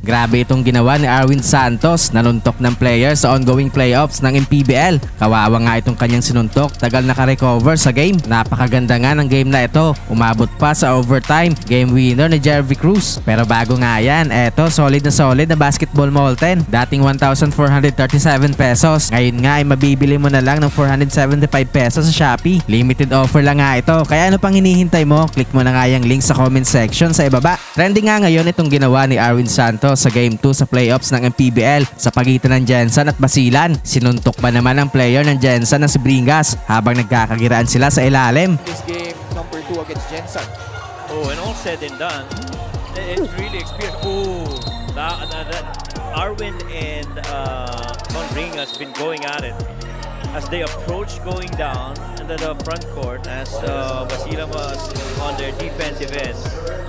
Grabe itong ginawa ni Arwin Santos, nanuntok ng player sa ongoing playoffs ng MPBL. Kawawa nga itong kanyang sinuntok, tagal naka-recover sa game. Napakaganda nga ng game na ito, umabot pa sa overtime, game winner ni Jervy Cruz. Pero bago nga yan, eto solid na basketball molten. Dating 1,437 pesos, ngayon nga ay mabibili mo na lang ng 475 pesos sa Shopee. Limited offer lang nga ito, kaya ano pang hinihintay mo? Click mo na nga yung link sa comment section sa ibaba. Trending nga ngayon itong ginawa ni Arwin Santos sa Game 2 sa playoffs ng MPBL sa pagitan ng Jensen at Basilan. Sinuntok pa naman ang player ng Jensen na si Bringas habang nagkakagiraan sila sa ilalim. This game number 2 against Jensen. Oh, and all said and done, it really experienced. Oh, that Arwin and Bringas been going at it as they approach going down into the front court as Basilan was on their defensive end.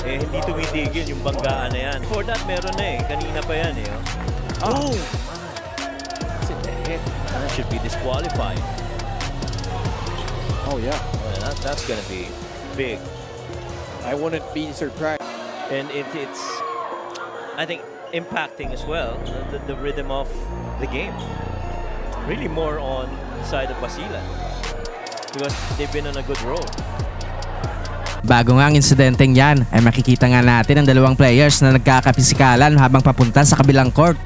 Eh, hindi tumitigil yung banggaan na yan. For that, meron na eh. Kanina pa yan eh. Oh! That's in the head. That should be disqualified. Oh yeah. Well, that's gonna be big. I wouldn't be surprised. And it's, I think, impacting as well the rhythm of the game. Really more on the side of Basilan because they've been on a good roll. Bago nga ang insidenteng yan, ay makikita nga natin ang dalawang players na nagkakapisikalan habang papunta sa kabilang court.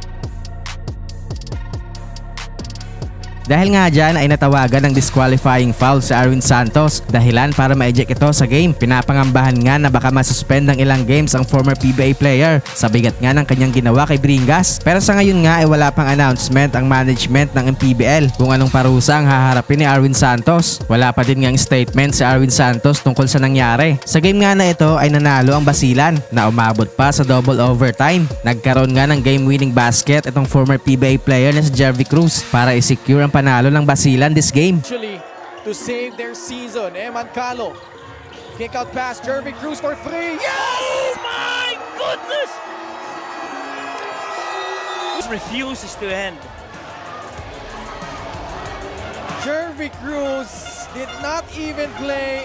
Dahil nga dyan ay natawagan ng disqualifying foul si Arwin Santos, dahilan para ma-eject ito sa game. Pinapangambahan nga na baka masuspend ng ilang games ang former PBA player sa bigat nga ng kanyang ginawa kay Bringas. Pero sa ngayon nga ay wala pang announcement ang management ng MPBL kung anong parusa ang haharapin ni Arwin Santos. Wala pa din ngang statement si Arwin Santos tungkol sa nangyari. Sa game nga na ito ay nanalo ang Basilan na umabot pa sa double overtime. Nagkaroon nga ng game-winning basket itong former PBA player na si Jervy Cruz para i-secure ang panalo ng Basilan this game. Actually, to save their season, Eman Calo. Kick out pass, Jervy Cruz for 3. Yes! Oh my goodness! This refuses to end. Jervy Cruz did not even play